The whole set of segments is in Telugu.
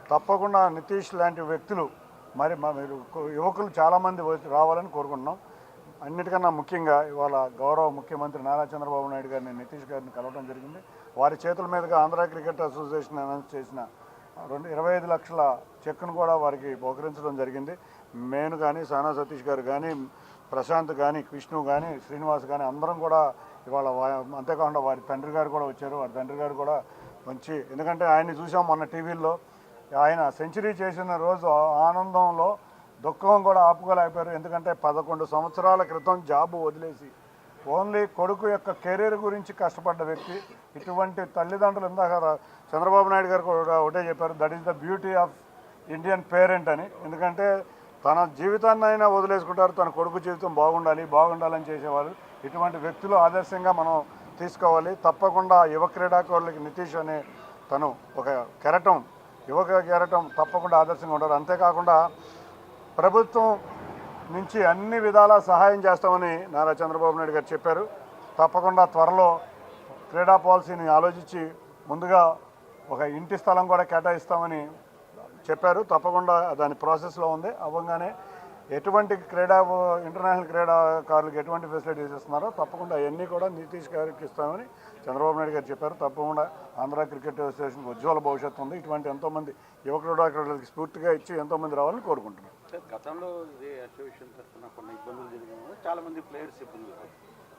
తప్పకుండా నితీష్ లాంటి వ్యక్తులు మీరు యువకులు చాలామంది రావాలని కోరుకుంటున్నాం. అన్నిటికన్నా ముఖ్యంగా ఇవాళ గౌరవ ముఖ్యమంత్రి నారా చంద్రబాబు నాయుడు గారిని నితీష్ గారిని కలవడం జరిగింది. వారి చేతుల మీదుగా ఆంధ్ర క్రికెట్ అసోసియేషన్ అనౌన్స్ చేసిన 25 లక్షల చెక్ను కూడా వారికి బహుకరించడం జరిగింది. నేను కానీ, సానా సతీష్ గారు కానీ, ప్రశాంత్ కానీ, విష్ణు కానీ, శ్రీనివాస్ కానీ అందరం కూడా ఇవాళ అంతేకాకుండా వారి తండ్రి గారు కూడా వచ్చారు. వారి తండ్రి గారు కూడా మంచి, ఎందుకంటే ఆయన్ని చూసాం మొన్న టీవీల్లో, ఆయన సెంచరీ చేసిన రోజు ఆనందంలో దుఃఖం కూడా ఆపుకోలేకపోయారు. ఎందుకంటే 11 సంవత్సరాల క్రితం జాబు వదిలేసి ఓన్లీ కొడుకు యొక్క కెరీర్ గురించి కష్టపడ్డ వ్యక్తి. ఇటువంటి తల్లిదండ్రులు ఇందాక చంద్రబాబు నాయుడు గారు కూడా ఒకటే చెప్పారు, that is the beauty of Indian parent అని. ఎందుకంటే తన జీవితాన్ని అయినా వదిలేసుకుంటారు, తన కొడుకు జీవితం బాగుండాలని చేసేవారు. ఇటువంటి వ్యక్తులు ఆదర్శంగా మనం తీసుకోవాలి. తప్పకుండా యువ క్రీడాకారులకి నితీష్ అనే తను ఒక కెరటం, యువక కెరటం తప్పకుండా ఆదర్శంగా ఉంటారు. అంతేకాకుండా ప్రభుత్వం నుంచి అన్ని విధాల సహాయం చేస్తామని నారా చంద్రబాబు నాయుడు గారు చెప్పారు. తప్పకుండా త్వరలో క్రీడా పాలసీని ఆలోచించి ముందుగా ఒక ఇంటి స్థలం కూడా కేటాయిస్తామని చెప్పారు. తప్పకుండా దాని ప్రాసెస్లో ఉంది. అవ్వగానే ఎటువంటి ఇంటర్నేషనల్ క్రీడాకారులకు ఎటువంటి ఫెసిలిటీస్ ఇస్తున్నారో తప్పకుండా అవన్నీ కూడా నితీష్ గారికి ఇస్తామని చంద్రబాబు నాయుడు గారు చెప్పారు. తప్పకుండా ఆంధ్ర క్రికెట్ అసోసియేషన్కి ఉజ్వల భవిష్యత్తు ఉంది. ఇటువంటి ఎంతోమంది యువ క్రీడాకారులకు స్ఫూర్తిగా ఇచ్చి ఎంతోమంది రావాలని కోరుకుంటున్నారు. గతంలో ఇదే అసోసియేషన్ తరఫున కొన్ని ఇబ్బందులు జరిగిన చాలామంది ప్లేయర్స్ ఇబ్బందులు,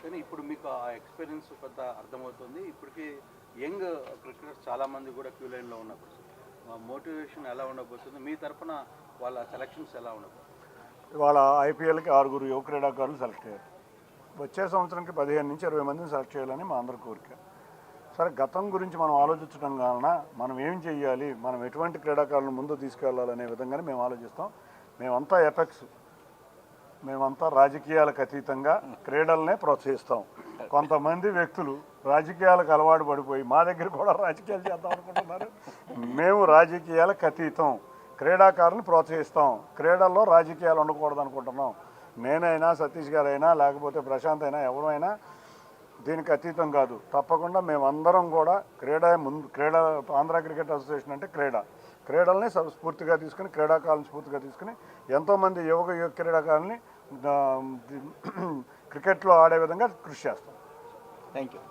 కానీ ఇప్పుడు మీకు ఆ ఎక్స్పీరియన్స్ కొంత అర్థమవుతుంది. ఇప్పటికీ యంగ్ క్రికెటర్స్ చాలామంది కూడా క్యూ లైన్లో ఉన్నప్పుడు మోటివేషన్ ఎలా ఉండబోతుంది, మీ తరఫున వాళ్ళ సెలక్షన్స్ ఎలా ఉండబోతుంది? ఇవాళ ఐపీఎల్కి 6 యువ క్రీడాకారులు సెలెక్ట్ అయ్యారు. వచ్చే సంవత్సరానికి 15 నుంచి 20 మందిని సెలెక్ట్ చేయాలని మా అందరి కోరిక. సరే, గతం గురించి మనం ఆలోచించడం వలన మనం ఏం చేయాలి, మనం ఎటువంటి క్రీడాకారులను ముందు తీసుకెళ్లాలనే విధంగానే మేము ఆలోచిస్తాం. మేమంతా ఎఫెక్ట్స్, మేమంతా రాజకీయాలకు అతీతంగా క్రీడలనే ప్రోత్సహిస్తాం. కొంతమంది వ్యక్తులు రాజకీయాలకు అలవాటు పడిపోయి మా దగ్గర కూడా రాజకీయాలు చేద్దాం అనుకుంటున్నారు. మేము రాజకీయాలకు అతీతం, క్రీడాకారులను ప్రోత్సహిస్తాం. క్రీడల్లో రాజకీయాలు ఉండకూడదు అనుకుంటున్నాం. నేనైనా, సతీష్ గారైనా, లేకపోతే ప్రశాంత్ అయినా, ఎవరైనా దీనికి అతీతం కాదు. తప్పకుండా మేమందరం కూడా ఆంధ్ర క్రికెట్ అసోసియేషన్ అంటే క్రీడల్ని స్ఫూర్తిగా తీసుకుని, క్రీడాకారులను స్ఫూర్తిగా తీసుకుని ఎంతోమంది యువ క్రీడాకారుల్ని క్రికెట్లో ఆడే విధంగా కృషి చేస్తాం. Thank you.